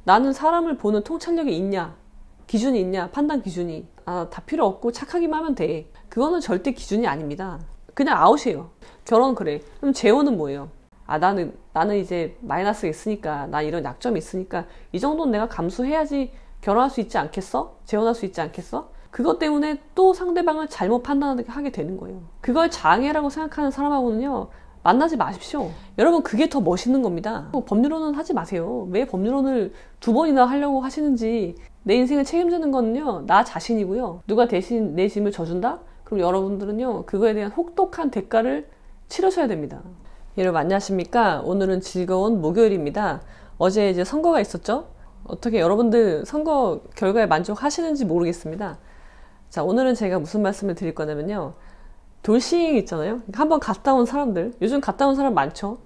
나는 사람을 보는 통찰력이 있냐, 기준이 있냐, 판단 기준이. 다 필요 없고 착하기만 하면 돼. 그거는 절대 기준이 아닙니다. 그냥 아웃이에요. 결혼 그래. 그럼 재혼은 뭐예요? 나는 이제 마이너스가 있으니까, 나 이런 약점이 있으니까 이 정도는 내가 감수해야지 결혼할 수 있지 않겠어? 재혼할 수 있지 않겠어? 그것 때문에 또 상대방을 잘못 판단하게 되는 거예요. 그걸 장애라고 생각하는 사람하고는요, 만나지 마십시오. 여러분, 그게 더 멋있는 겁니다. 법률론은 하지 마세요. 왜 법률론을 2번이나 하려고 하시는지. 내 인생을 책임지는 거는요, 나 자신이고요. 누가 대신 내 짐을 져준다? 그럼 여러분들은요, 그거에 대한 혹독한 대가를 치르셔야 됩니다. 여러분 안녕하십니까? 오늘은 즐거운 목요일입니다. 어제 이제 선거가 있었죠? 어떻게 여러분들 선거 결과에 만족하시는지 모르겠습니다. 자, 오늘은 제가 무슨 말씀을 드릴 거냐면요, 돌싱 있잖아요. 한번 갔다 온 사람들, 요즘 갔다 온 사람 많죠.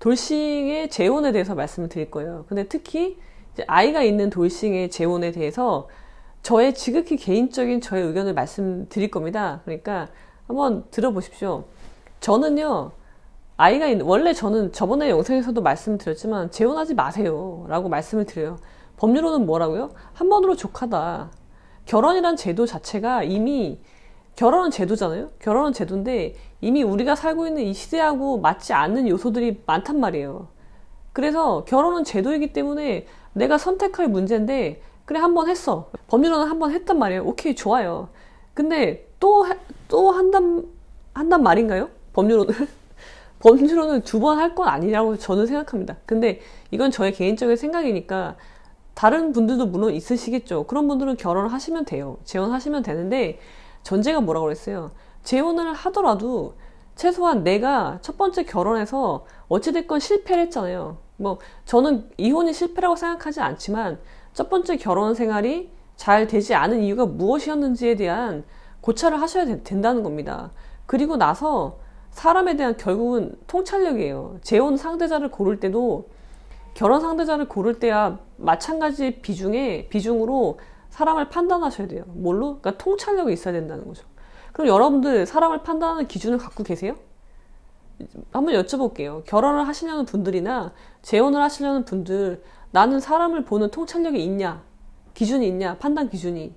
돌싱의 재혼에 대해서 말씀을 드릴 거예요. 근데 특히 이제 아이가 있는 돌싱의 재혼에 대해서 저의 지극히 개인적인 저의 의견을 말씀드릴 겁니다. 그러니까 한번 들어보십시오. 저는요, 원래 저는 저번에 영상에서도 말씀드렸지만 재혼하지 마세요 라고 말씀을 드려요. 법률로는 뭐라고요? 한 번으로 족하다. 결혼이란 제도 자체가 이미, 결혼은 제도잖아요. 결혼은 제도인데 이미 우리가 살고 있는 이 시대하고 맞지 않는 요소들이 많단 말이에요. 그래서 결혼은 제도이기 때문에 내가 선택할 문제인데, 그래 한번 했어. 법률로는 한번 했단 말이에요. 오케이, 좋아요. 근데 또 한단 말인가요? 법률로는? 법률로는 2번 할 건 아니라고 저는 생각합니다. 근데 이건 저의 개인적인 생각이니까 다른 분들도 물론 있으시겠죠. 그런 분들은 결혼을 하시면 돼요. 재혼하시면 되는데, 전제가 뭐라고 그랬어요? 재혼을 하더라도 최소한 내가 첫 번째 결혼해서 어찌됐건 실패를 했잖아요. 뭐 저는 이혼이 실패라고 생각하지 않지만 첫 번째 결혼 생활이 잘 되지 않은 이유가 무엇이었는지에 대한 고찰을 하셔야 된다는 겁니다. 그리고 나서 사람에 대한 결국은 통찰력이에요. 재혼 상대자를 고를 때도 결혼 상대자를 고를 때야 마찬가지 비중으로 사람을 판단하셔야 돼요. 뭘로? 그러니까 통찰력이 있어야 된다는 거죠. 그럼 여러분들 사람을 판단하는 기준을 갖고 계세요? 한번 여쭤볼게요. 결혼을 하시려는 분들이나 재혼을 하시려는 분들, 나는 사람을 보는 통찰력이 있냐, 기준이 있냐, 판단 기준이.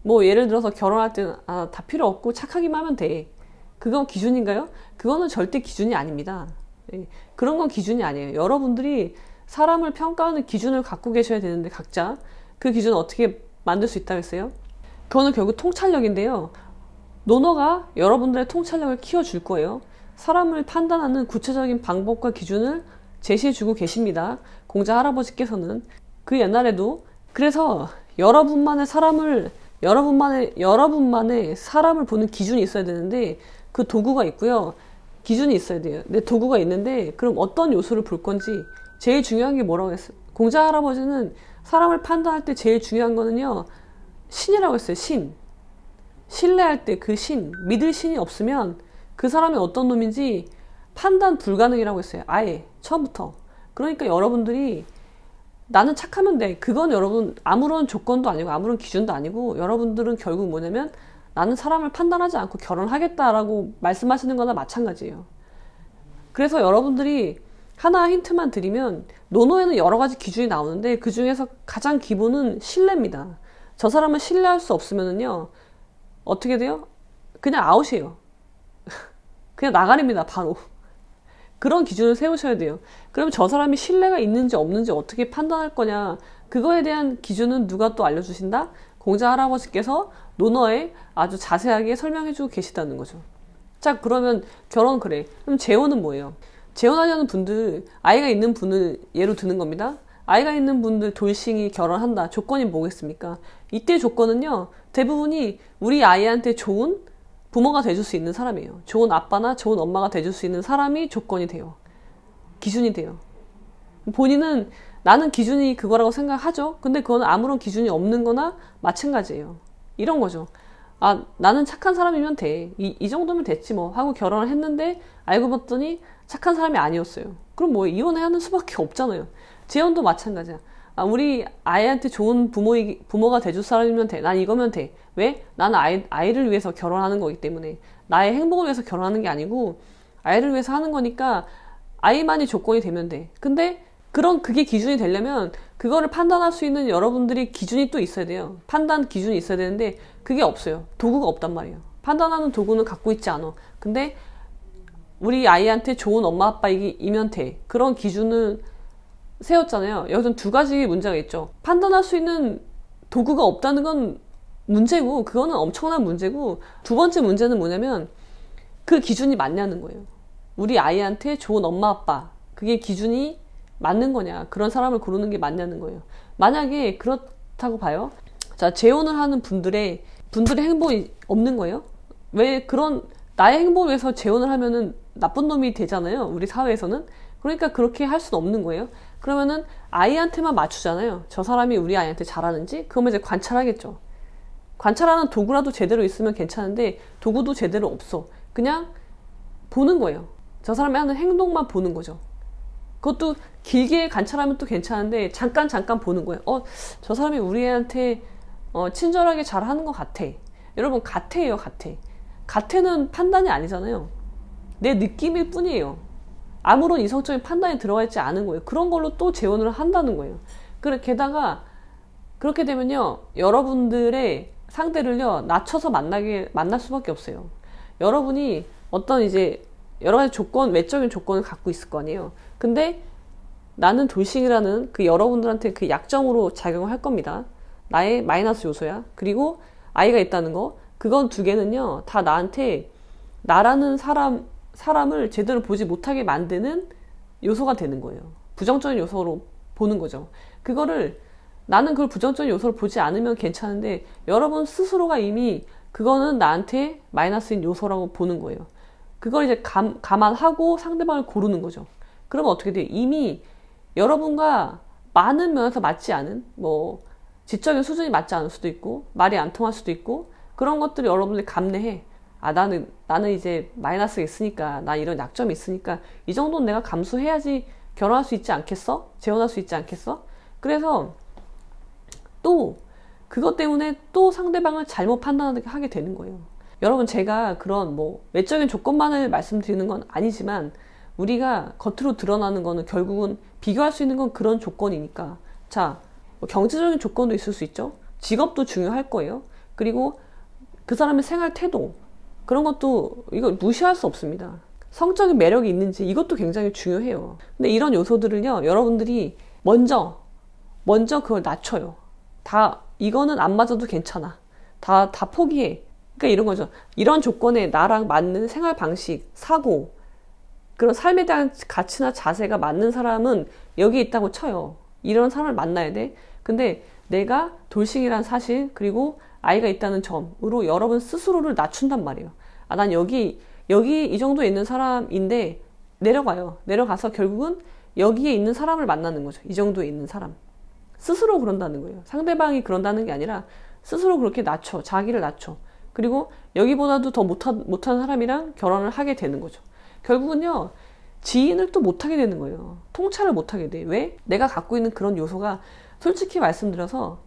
뭐 예를 들어서 결혼할 때는 다 필요 없고 착하기만 하면 돼. 그건 기준인가요? 그거는 절대 기준이 아닙니다. 그런 건 기준이 아니에요. 여러분들이 사람을 평가하는 기준을 갖고 계셔야 되는데, 각자 그 기준을 어떻게 만들 수 있다고 했어요? 그거는 결국 통찰력인데요, 논어가 여러분들의 통찰력을 키워줄 거예요. 사람을 판단하는 구체적인 방법과 기준을 제시해주고 계십니다. 공자 할아버지께서는. 그 옛날에도. 그래서 여러분만의 사람을 보는 기준이 있어야 되는데, 그 도구가 있고요, 기준이 있어야 돼요. 내 도구가 있는데, 그럼 어떤 요소를 볼 건지. 제일 중요한 게 뭐라고 했어요? 공자 할아버지는 사람을 판단할 때 제일 중요한 거는요, 신이라고 했어요. 신뢰할 때 그 믿을 신이 없으면 그 사람이 어떤 놈인지 판단 불가능이라고 했어요. 아예 처음부터. 그러니까 여러분들이 나는 착하면 돼, 그건 여러분 아무런 조건도 아니고 아무런 기준도 아니고, 여러분들은 결국 뭐냐면 나는 사람을 판단하지 않고 결혼하겠다라고 말씀하시는 거나 마찬가지예요. 그래서 여러분들이 하나 힌트만 드리면, 논어에는 여러 가지 기준이 나오는데 그 중에서 가장 기본은 신뢰입니다. 저 사람을 신뢰할 수 없으면은요, 어떻게 돼요? 그냥 아웃이에요. 그냥 나가립니다, 바로. 그런 기준을 세우셔야 돼요. 그럼 저 사람이 신뢰가 있는지 없는지 어떻게 판단할 거냐, 그거에 대한 기준은 누가 또 알려주신다? 공자 할아버지께서 논어에 아주 자세하게 설명해주고 계시다는 거죠. 자, 그러면 결혼 그래. 그럼 재혼은 뭐예요? 재혼하려는 분들, 아이가 있는 분을 예로 드는 겁니다. 아이가 있는 분들 돌싱이 결혼한다. 조건이 뭐겠습니까? 이때 조건은요, 대부분이 우리 아이한테 좋은 부모가 돼줄 수 있는 사람이에요. 좋은 아빠나 좋은 엄마가 돼줄 수 있는 사람이 조건이 돼요. 기준이 돼요. 본인은 나는 기준이 그거라고 생각하죠. 근데 그건 아무런 기준이 없는 거나 마찬가지예요. 이런 거죠. 나는 착한 사람이면 돼. 이 정도면 됐지 뭐 하고 결혼을 했는데 알고 봤더니 착한 사람이 아니었어요. 그럼 뭐 이혼해야 하는 수밖에 없잖아요. 재혼도 마찬가지야. 우리 아이한테 좋은 부모가 돼줄 사람이면 돼. 난 이거면 돼. 왜? 나는 아이를 위해서 결혼하는 거기 때문에. 나의 행복을 위해서 결혼하는 게 아니고 아이를 위해서 하는 거니까 아이만이 조건이 되면 돼. 근데 그게 기준이 되려면 그거를 판단할 수 있는 여러분들이 기준이 또 있어야 돼요. 판단 기준이 있어야 되는데 그게 없어요. 도구가 없단 말이에요. 판단하는 도구는 갖고 있지 않아. 근데 우리 아이한테 좋은 엄마 아빠이면 돼. 그런 기준을 세웠잖아요. 여기서 두 가지 문제가 있죠. 판단할 수 있는 도구가 없다는 건 문제고, 그거는 엄청난 문제고, 두 번째 문제는 뭐냐면 그 기준이 맞냐는 거예요. 우리 아이한테 좋은 엄마 아빠, 그게 기준이 맞는 거냐, 그런 사람을 고르는 게 맞냐는 거예요. 만약에 그렇다고 봐요. 자, 재혼을 하는 분들의 행복이 없는 거예요. 왜 그런 나의 행복을 위해서 재혼을 하면은 나쁜 놈이 되잖아요, 우리 사회에서는. 그러니까 그렇게 할 수는 없는 거예요. 그러면은 아이한테만 맞추잖아요. 저 사람이 우리 아이한테 잘하는지. 그러면 이제 관찰하겠죠. 관찰하는 도구라도 제대로 있으면 괜찮은데 도구도 제대로 없어. 그냥 보는 거예요. 저 사람이 하는 행동만 보는 거죠. 그것도 길게 관찰하면 또 괜찮은데 잠깐 보는 거예요. 저 사람이 우리 애한테 친절하게 잘하는 것 같아. 여러분, 같아요, 같아. 같아는 판단이 아니잖아요. 내 느낌일 뿐이에요. 아무런 이성적인 판단이 들어가 있지 않은 거예요. 그런 걸로 또 재혼을 한다는 거예요. 게다가 그렇게 되면요, 여러분들의 상대를요 낮춰서 만날 수밖에 없어요. 여러분이 어떤 이제 여러 가지 외적인 조건을 갖고 있을 거 아니에요. 근데 나는 돌싱이라는 그 여러분들한테 그 약점으로 작용을 할 겁니다. 나의 마이너스 요소야. 그리고 아이가 있다는 거, 그건 두 개는요 다 나한테 나라는 사람을 제대로 보지 못하게 만드는 요소가 되는 거예요. 부정적인 요소로 보는 거죠. 나는 그걸 부정적인 요소를 보지 않으면 괜찮은데 여러분 스스로가 이미 그거는 나한테 마이너스인 요소라고 보는 거예요. 그걸 이제 감안하고 상대방을 고르는 거죠. 그러면 어떻게 돼요? 이미 여러분과 많은 면에서 맞지 않은, 지적인 수준이 맞지 않을 수도 있고 말이 안 통할 수도 있고, 그런 것들을 여러분들이 감내해. 나는 이제 마이너스가 있으니까, 나 이런 약점이 있으니까 이 정도는 내가 감수해야지 결혼할 수 있지 않겠어? 재혼할 수 있지 않겠어? 그래서 또 그것 때문에 또 상대방을 잘못 판단하게 되는 거예요. 여러분, 제가 그런 외적인 조건만을 말씀드리는 건 아니지만 우리가 겉으로 드러나는 거는 결국은 비교할 수 있는 건 그런 조건이니까. 자, 경제적인 조건도 있을 수 있죠. 직업도 중요할 거예요. 그리고 그 사람의 생활 태도, 그런 것도 이거 무시할 수 없습니다. 성적인 매력이 있는지, 이것도 굉장히 중요해요. 근데 이런 요소들을요 여러분들이 먼저 그걸 낮춰요. 이거는 안 맞아도 괜찮아. 다 포기해. 그러니까 이런 거죠. 이런 조건에 나랑 맞는 생활 방식, 사고, 그런 삶에 대한 가치나 자세가 맞는 사람은 여기 있다고 쳐요. 이런 사람을 만나야 돼. 근데 내가 돌싱이라는 사실, 그리고 아이가 있다는 점으로 여러분 스스로를 낮춘단 말이에요. 난 여기 이 정도에 있는 사람인데 내려가요. 내려가서 결국은 여기에 있는 사람을 만나는 거죠. 이 정도에 있는 사람. 스스로 그런다는 거예요. 상대방이 그런다는 게 아니라 스스로 그렇게 자기를 낮춰. 그리고 여기보다도 더 못한 사람이랑 결혼을 하게 되는 거죠. 결국은요, 지인을 또 못하게 되는 거예요. 통찰을 못하게 돼. 왜? 내가 갖고 있는 그런 요소가, 솔직히 말씀드려서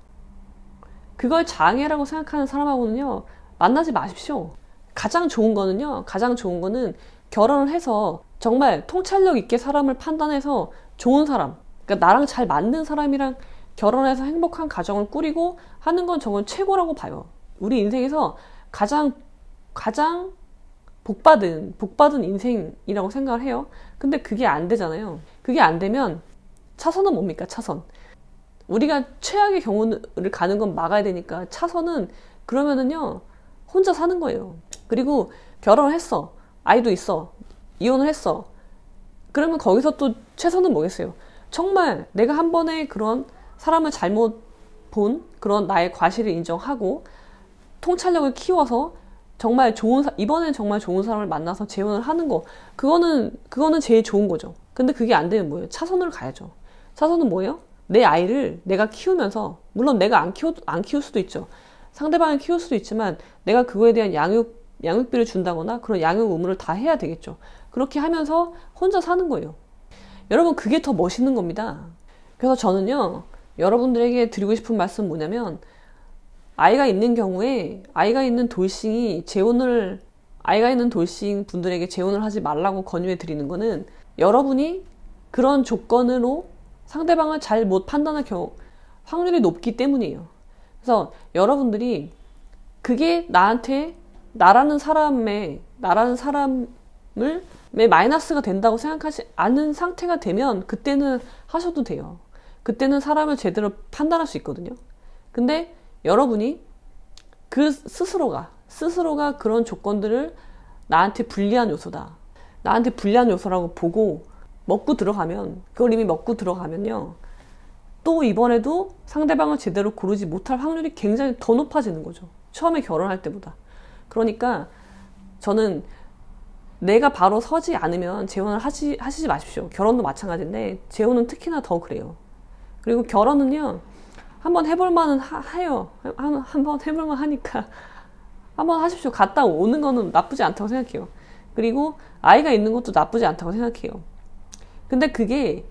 그걸 장애라고 생각하는 사람하고는요 만나지 마십시오. 가장 좋은 거는 결혼을 해서 정말 통찰력 있게 사람을 판단해서 좋은 사람, 그러니까 나랑 잘 맞는 사람이랑 결혼해서 행복한 가정을 꾸리고 하는 건 저건 최고라고 봐요. 우리 인생에서 가장 복받은 인생이라고 생각을 해요. 근데 그게 안 되잖아요. 그게 안 되면 차선은 뭡니까? 차선. 우리가 최악의 경우를 가는 건 막아야 되니까 차선은, 그러면은요 혼자 사는 거예요. 그리고 결혼을 했어, 아이도 있어, 이혼을 했어. 그러면 거기서 또 최선은 뭐겠어요? 정말 내가 한 번에 그런 사람을 잘못 본 그런 나의 과실을 인정하고 통찰력을 키워서 정말 이번엔 정말 좋은 사람을 만나서 재혼을 하는 거, 그거는 제일 좋은 거죠. 근데 그게 안 되면 뭐예요? 차선으로 가야죠. 차선은 뭐예요? 내 아이를 내가 키우면서, 물론 내가 안 키울 수도 있죠. 상대방이 키울 수도 있지만 내가 그거에 대한 양육비를 준다거나 그런 양육 의무를 다 해야 되겠죠. 그렇게 하면서 혼자 사는 거예요. 여러분, 그게 더 멋있는 겁니다. 그래서 저는요 여러분들에게 드리고 싶은 말씀은 뭐냐면, 아이가 있는 경우에 아이가 있는 돌싱 분들에게 재혼을 하지 말라고 권유해 드리는 거는, 여러분이 그런 조건으로 상대방을 잘 못 판단할 확률이 높기 때문이에요. 그래서 여러분들이 그게 나라는 사람의 마이너스가 된다고 생각하지 않은 상태가 되면 그때는 하셔도 돼요. 그때는 사람을 제대로 판단할 수 있거든요. 근데 여러분이 그 스스로가 그런 조건들을 나한테 불리한 요소다, 나한테 불리한 요소라고 보고 그걸 이미 먹고 들어가면요, 또 이번에도 상대방을 제대로 고르지 못할 확률이 굉장히 더 높아지는 거죠. 처음에 결혼할 때보다. 그러니까 저는 내가 바로 서지 않으면 재혼을 하시지 마십시오. 결혼도 마찬가지인데 재혼은 특히나 더 그래요. 그리고 결혼은요, 한번 해볼 만은 해요. 한번 해볼 만 하니까 한번 하십시오. 갔다 오는 거는 나쁘지 않다고 생각해요. 그리고 아이가 있는 것도 나쁘지 않다고 생각해요. 근데 그게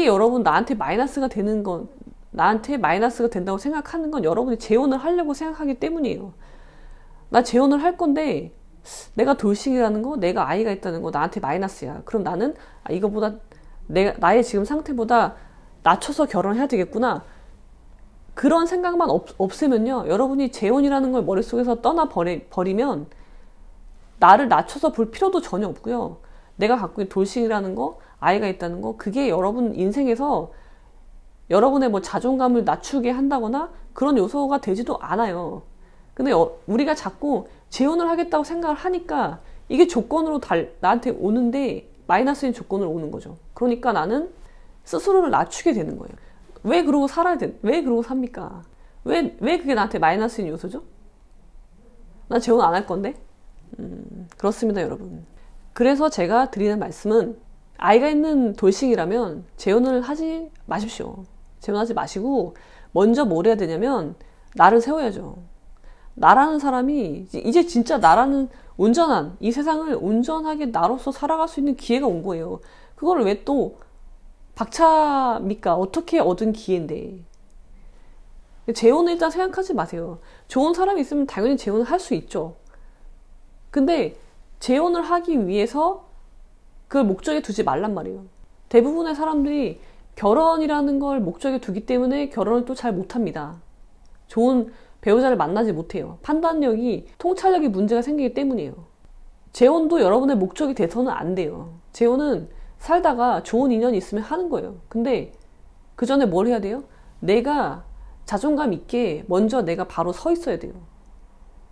여러분 나한테 마이너스가 된다고 생각하는 건 여러분이 재혼을 하려고 생각하기 때문이에요. 나 재혼을 할 건데 내가 돌싱이라는 거, 내가 아이가 있다는 거 나한테 마이너스야. 그럼 나는 이거보다 나의 지금 상태보다 낮춰서 결혼해야 되겠구나. 그런 생각만 없으면요, 여러분이 재혼이라는 걸 머릿속에서 떠나버리면 나를 낮춰서 볼 필요도 전혀 없고요. 내가 갖고 있는 돌싱이라는 거, 아이가 있다는 거, 그게 여러분 인생에서 여러분의 뭐 자존감을 낮추게 한다거나 그런 요소가 되지도 않아요. 근데 우리가 자꾸 재혼을 하겠다고 생각을 하니까 이게 조건으로 나한테 오는데 마이너스인 조건으로 오는 거죠. 그러니까 나는 스스로를 낮추게 되는 거예요. 왜 그러고 왜 그러고 삽니까? 왜 그게 나한테 마이너스인 요소죠? 나 재혼 안 할 건데? 그렇습니다, 여러분. 그래서 제가 드리는 말씀은, 아이가 있는 돌싱이라면 재혼을 하지 마십시오. 재혼하지 마시고 먼저 뭘 해야 되냐면 나를 세워야죠. 나라는 사람이 이제 진짜 이 세상을 온전하게 나로서 살아갈 수 있는 기회가 온 거예요. 그거를 왜 또 박차입니까? 어떻게 얻은 기회인데. 재혼을 일단 생각하지 마세요. 좋은 사람이 있으면 당연히 재혼을 할 수 있죠. 근데 재혼을 하기 위해서 그걸 목적에 두지 말란 말이에요. 대부분의 사람들이 결혼이라는 걸 목적에 두기 때문에 결혼을 또 잘 못합니다. 좋은 배우자를 만나지 못해요. 판단력이, 통찰력이 문제가 생기기 때문이에요. 재혼도 여러분의 목적이 돼서는 안 돼요. 재혼은 살다가 좋은 인연이 있으면 하는 거예요. 근데 그 전에 뭘 해야 돼요? 내가 자존감 있게 먼저 내가 바로 서 있어야 돼요.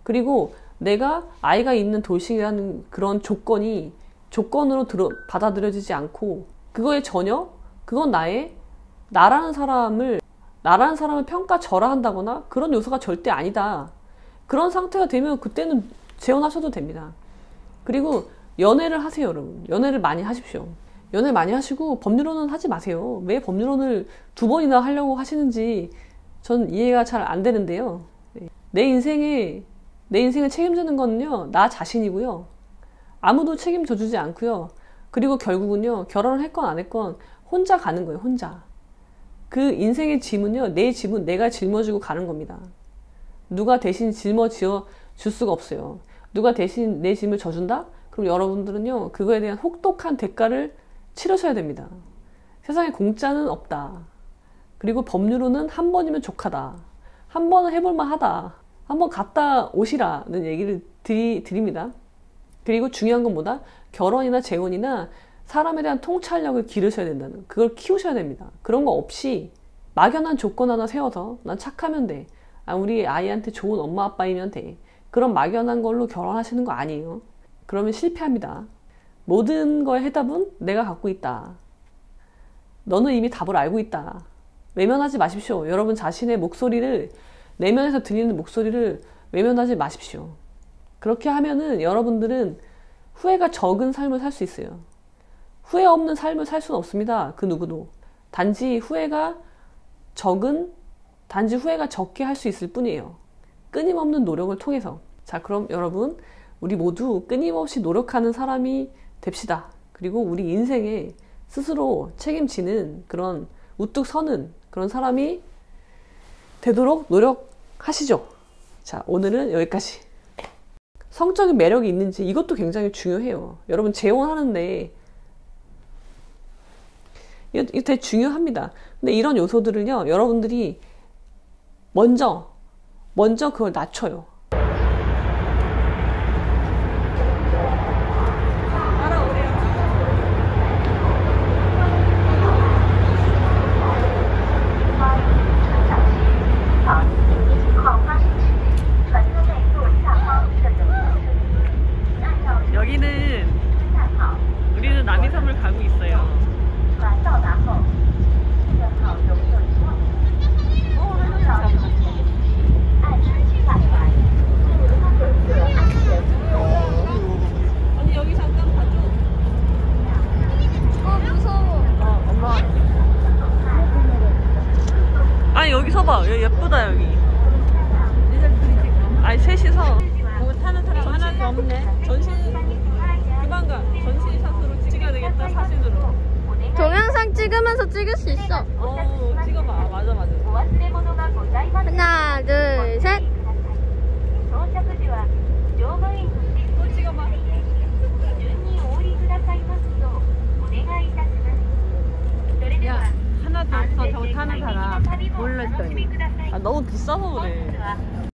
그리고 내가 아이가 있는 돌싱이라는 그런 조건으로 받아들여지지 않고, 그거에 전혀, 그건 나라는 사람을 평가절하한다거나 그런 요소가 절대 아니다. 그런 상태가 되면 그때는 재혼하셔도 됩니다. 그리고 연애를 하세요, 여러분. 연애를 많이 하십시오. 연애 많이 하시고 법률혼은 하지 마세요. 왜 법률혼을 2번이나 하려고 하시는지 전 이해가 잘 안 되는데요. 내 인생을 책임지는 거는요, 나 자신이고요. 아무도 책임져 주지 않고요. 그리고 결국은요, 결혼을 했건 안 했건 혼자 가는 거예요, 혼자. 그 인생의 짐은요, 내 짐은 내가 짊어지고 가는 겁니다. 누가 대신 짊어지어 줄 수가 없어요. 누가 대신 내 짐을 져준다? 그럼 여러분들은요, 그거에 대한 혹독한 대가를 치르셔야 됩니다. 세상에 공짜는 없다. 그리고 법률로는 한 번이면 족하다. 한 번은 해볼만 하다. 한번 갔다 오시라는 얘기를 드립니다. 그리고 중요한 건 뭐다? 결혼이나 재혼이나 사람에 대한 통찰력을 기르셔야 된다는, 그걸 키우셔야 됩니다. 그런 거 없이 막연한 조건 하나 세워서 난 착하면 돼, 우리 아이한테 좋은 엄마 아빠이면 돼, 그런 막연한 걸로 결혼하시는 거 아니에요. 그러면 실패합니다. 모든 거의 해답은 내가 갖고 있다. 너는 이미 답을 알고 있다. 외면하지 마십시오. 여러분 자신의 목소리를, 내면에서 들리는 목소리를 외면하지 마십시오. 그렇게 하면은 여러분들은 후회가 적은 삶을 살 수 있어요. 후회 없는 삶을 살 수는 없습니다. 그 누구도. 단지 후회가 적게 할 수 있을 뿐이에요. 끊임없는 노력을 통해서. 자, 그럼 여러분, 우리 모두 끊임없이 노력하는 사람이 됩시다. 그리고 우리 인생에 스스로 책임지는, 그런 우뚝 서는 그런 사람이 되도록 노력하시죠. 자, 오늘은 여기까지. 성적인 매력이 있는지, 이것도 굉장히 중요해요. 여러분 재혼하는데 이거 되게 중요합니다. 근데 이런 요소들을요, 여러분들이 먼저 그걸 낮춰요. 여기는 우리는 남이섬을 가고 있어요. 언니 여기 잠깐 봐줘. 무서워. 엄마. 아니 여기 서봐. 여기 예쁘다 여기. 아니 셋이서. 뭐 타는 사람 하나도 없네. 전신 그만 가. 전신샷으로 찍어야 되겠다. 사진으로. 동영상 찍으면서 찍을 수 있어. 찍어봐. 맞아. 하나, 둘, 셋. 또 찍어봐. 야, 하나도 없어. 저거 타는 사람. 몰랐더니. 아 너무 비싸서 그래.